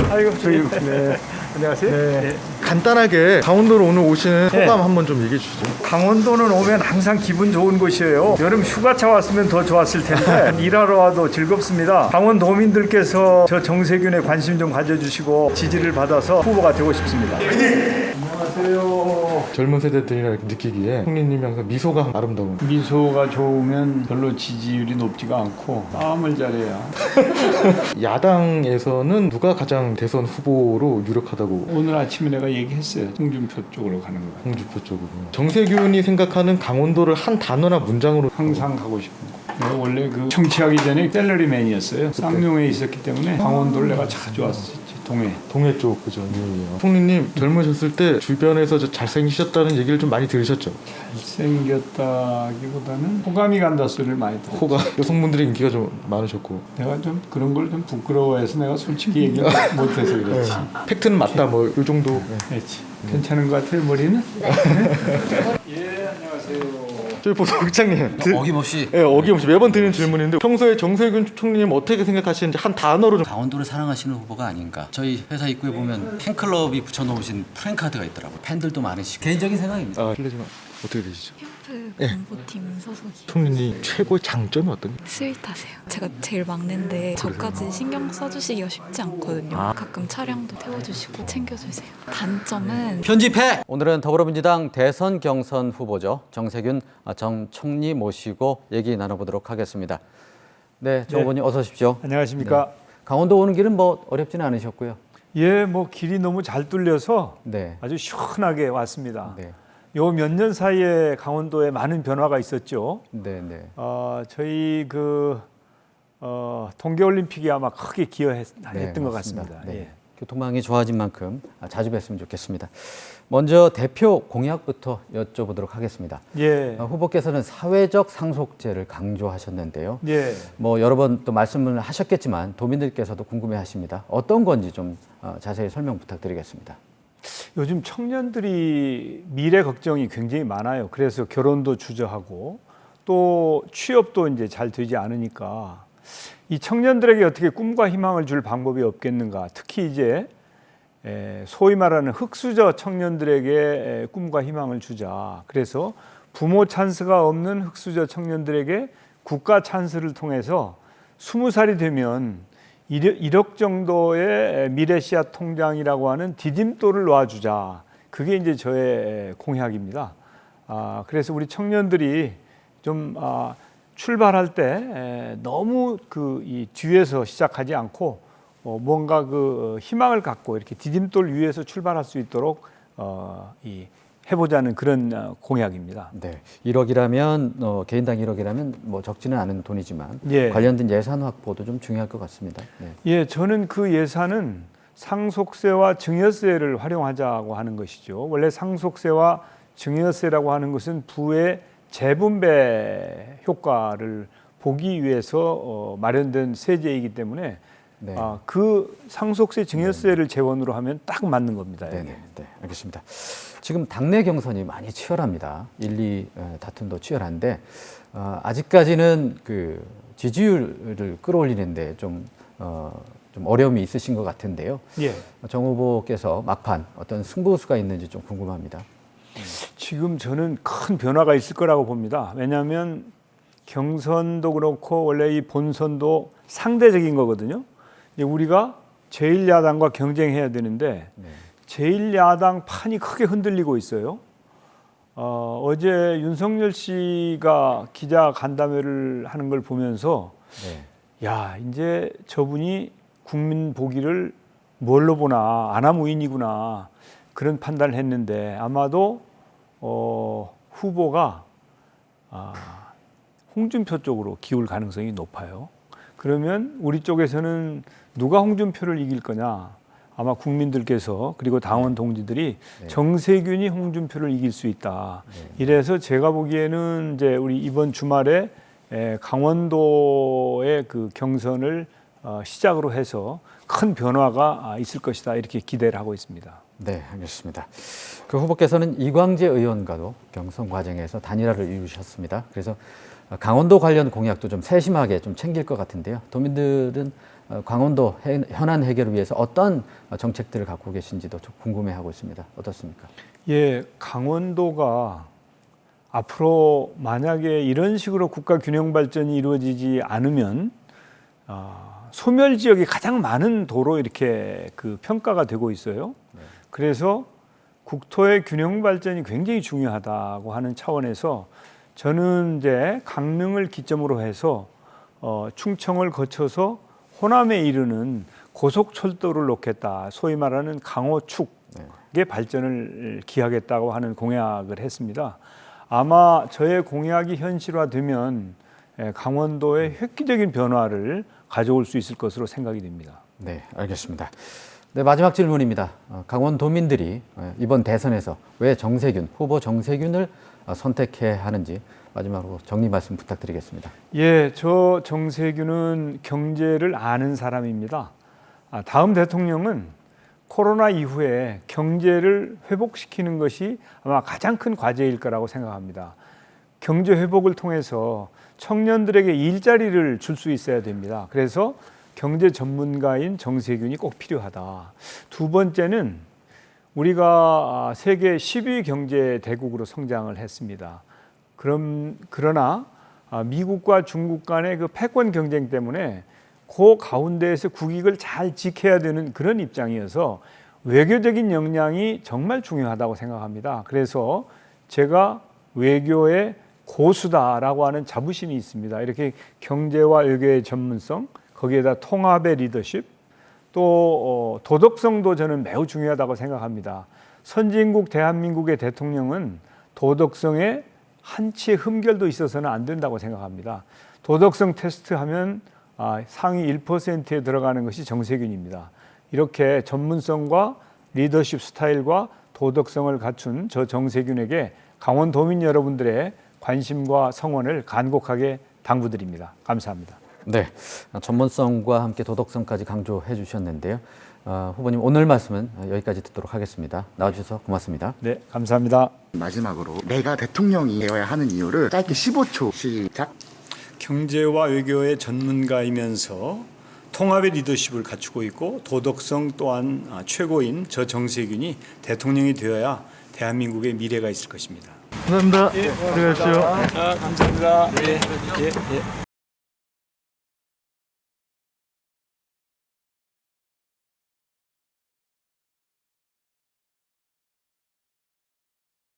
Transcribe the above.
아이고 저희 네. 안녕하세요. 네. 간단하게 강원도로 오늘 오시는 소감 한번 좀 얘기해 주시죠. 강원도는 오면 항상 기분 좋은 곳이에요. 여름 휴가차 왔으면 더 좋았을 텐데 일하러 와도 즐겁습니다. 강원도민들께서 저 정세균에 관심 좀 가져주시고 지지를 받아서 후보가 되고 싶습니다. 안녕하세요. 젊은 세대들이라 느끼기에 총리님이 항상 미소가 아름다운. 미소가 좋으면 별로 지지율이 높지가 않고 싸움을 잘해야. 야당에서는 누가 가장 대선 후보로 유력하다고? 오늘 아침에 내가 얘기했어요. 홍준표 쪽으로 가는 거. 홍준표 쪽으로. 정세균이 생각하는 강원도를 한 단어나 문장으로. 항상 가고 싶은 거. 내가 원래 그 정치하기 전에 셀러리맨이었어요. 쌍용에 있었기 때문에 강원도를 내가 자주 왔었지. 동해 쪽 그죠. 예. 총리님 젊으셨을 때 주변에서 저 잘생기셨다는 얘기를 좀 많이 들으셨죠? 잘생겼다기보다는 호감이 간다 소리를 많이 들었죠. 호가 여성분들의 인기가 좀 많으셨고. 내가 좀 그런 걸 좀 부끄러워해서 내가 솔직히 얘기를 못해서 그렇지. 팩트는 맞다 뭐 이 정도. 그렇지. 괜찮은 것 같아요 머리는? 예 안녕하세요. 저희 보도국장님 어김없이 어김없이 매번 드리는 질문인데 평소에 정세균 총리님 어떻게 생각하시는지 한 단어로 좀. 강원도를 사랑하시는 후보가 아닌가. 저희 회사 입구에 보면 팬클럽이 붙여놓으신 프랭카드가 있더라고요. 팬들도 많으시고 개인적인 생각입니다. 실례지만 어떻게 되시죠? 캠프 공보팀 소속이에요. 총리님 최고의 장점이 어떤? 스윗하세요. 제가 제일 막내인데 저까지 신경 써주시기가 쉽지 않거든요. 가끔 차량도 태워주시고 챙겨주세요. 단점은 편집해! 오늘은 더불어민주당 대선 경선 후보죠. 정세균 정 총리 모시고 얘기 나눠보도록 하겠습니다. 네, 정 후보님 어서 오십시오. 안녕하십니까. 네. 강원도 오는 길은 뭐 어렵지는 않으셨고요. 예, 뭐 길이 너무 잘 뚫려서 네. 아주 시원하게 왔습니다. 네. 요 몇 년 사이에 강원도에 많은 변화가 있었죠. 네, 네. 저희 동계올림픽이 아마 크게 기여했던 네, 것 같습니다. 네. 예. 교통망이 좋아진 만큼 자주 뵀으면 좋겠습니다. 먼저 대표 공약부터 여쭤보도록 하겠습니다. 예. 후보께서는 사회적 상속제를 강조하셨는데요. 예. 뭐 여러 번 또 말씀을 하셨겠지만 도민들께서도 궁금해하십니다. 어떤 건지 좀 자세히 설명 부탁드리겠습니다. 요즘 청년들이 미래 걱정이 굉장히 많아요. 그래서 결혼도 주저하고 또 취업도 이제 잘 되지 않으니까 이 청년들에게 어떻게 꿈과 희망을 줄 방법이 없겠는가. 특히 이제 소위 말하는 흑수저 청년들에게 꿈과 희망을 주자. 그래서 부모 찬스가 없는 흑수저 청년들에게 국가 찬스를 통해서 20살이 되면 1억 정도의 미래 씨앗 통장이라고 하는 디딤돌을 놓아주자. 그게 이제 저의 공약입니다. 그래서 우리 청년들이 좀 출발할 때 너무 이 뒤에서 시작하지 않고 뭔가 그 희망을 갖고 이렇게 디딤돌 위에서 출발할 수 있도록 해보자는 그런 공약입니다. 네, 1억이라면 개인당 1억이라면 뭐 적지는 않은 돈이지만 예. 관련된 예산 확보도 좀 중요할 것 같습니다. 네. 예, 저는 그 예산은 상속세와 증여세를 활용하자고 하는 것이죠. 원래 상속세와 증여세라고 하는 것은 부의 재분배 효과를 보기 위해서 마련된 세제이기 때문에 네. 그 상속세 증여세를 재원으로 하면 딱 맞는 겁니다. 네, 네, 알겠습니다. 지금 당내 경선이 많이 치열합니다. 1, 2 다툼도 치열한데 아직까지는 그 지지율을 끌어올리는데 좀 어려움이 있으신 것 같은데요. 예. 정 후보께서 막판 어떤 승부수가 있는지 좀 궁금합니다. 지금 저는 큰 변화가 있을 거라고 봅니다. 왜냐하면 경선도 그렇고 원래 이 본선도 상대적인 거거든요. 이제 우리가 제1야당과 경쟁해야 되는데 네. 제1야당 판이 크게 흔들리고 있어요. 어제 윤석열 씨가 기자 간담회를 하는 걸 보면서 네. 야, 이제 저분이 국민 보기를 뭘로 보나, 아나무인이구나 그런 판단을 했는데 아마도 후보가 홍준표 쪽으로 기울 가능성이 높아요. 그러면 우리 쪽에서는 누가 홍준표를 이길 거냐? 아마 국민들께서 그리고 당원 동지들이 네. 정세균이 홍준표를 이길 수 있다. 네. 이래서 제가 보기에는 이제 우리 이번 주말에 강원도의 그 경선을 시작으로 해서 큰 변화가 있을 것이다 이렇게 기대를 하고 있습니다. 네, 알겠습니다. 그 후보께서는 이광재 의원과도 경선 과정에서 단일화를 이루셨습니다. 그래서 강원도 관련 공약도 좀 세심하게 좀 챙길 것 같은데요. 도민들은 강원도 현안 해결을 위해서 어떤 정책들을 갖고 계신지도 좀 궁금해하고 있습니다. 어떻습니까? 예, 강원도가 앞으로 만약에 이런 식으로 국가 균형 발전이 이루어지지 않으면 소멸 지역이 가장 많은 도로 이렇게 그 평가가 되고 있어요. 그래서 국토의 균형 발전이 굉장히 중요하다고 하는 차원에서 저는 이제 강릉을 기점으로 해서 충청을 거쳐서 호남에 이르는 고속철도를 놓겠다. 소위 말하는 강호축의 발전을 기하겠다고 하는 공약을 했습니다. 아마 저의 공약이 현실화되면 강원도의 획기적인 변화를 가져올 수 있을 것으로 생각이 됩니다. 네, 알겠습니다. 네, 마지막 질문입니다. 강원도민들이 이번 대선에서 왜 후보 정세균을 선택해야 하는지 마지막으로 정리 말씀 부탁드리겠습니다. 예, 저 정세균은 경제를 아는 사람입니다. 다음 대통령은 코로나 이후에 경제를 회복시키는 것이 아마 가장 큰 과제일 거라고 생각합니다. 경제 회복을 통해서 청년들에게 일자리를 줄 수 있어야 됩니다. 그래서 경제 전문가인 정세균이 꼭 필요하다. 두 번째는 우리가 세계 10위 경제 대국으로 성장을 했습니다. 그러나 미국과 중국 간의 그 패권 경쟁 때문에 그 가운데에서 국익을 잘 지켜야 되는 그런 입장이어서 외교적인 역량이 정말 중요하다고 생각합니다. 그래서 제가 외교의 고수다라고 하는 자부심이 있습니다. 이렇게 경제와 외교의 전문성, 거기에다 통합의 리더십, 또 도덕성도 저는 매우 중요하다고 생각합니다. 선진국 대한민국의 대통령은 도덕성에 한치의 흠결도 있어서는 안 된다고 생각합니다. 도덕성 테스트하면 상위 1%에 들어가는 것이 정세균입니다. 이렇게 전문성과 리더십 스타일과 도덕성을 갖춘 저 정세균에게 강원도민 여러분들의 관심과 성원을 간곡하게 당부드립니다. 감사합니다. 네, 전문성과 함께 도덕성까지 강조해 주셨는데요. 후보님 오늘 말씀은 여기까지 듣도록 하겠습니다. 나와주셔서 고맙습니다. 네, 감사합니다. 마지막으로 내가 대통령이 되어야 하는 이유를 짧게 15초 시작. 경제와 외교의 전문가이면서 통합의 리더십을 갖추고 있고 도덕성 또한 최고인 저 정세균이 대통령이 되어야 대한민국의 미래가 있을 것입니다. 감사합니다. 들어가시죠. 감사합니다. 예, 예, 예.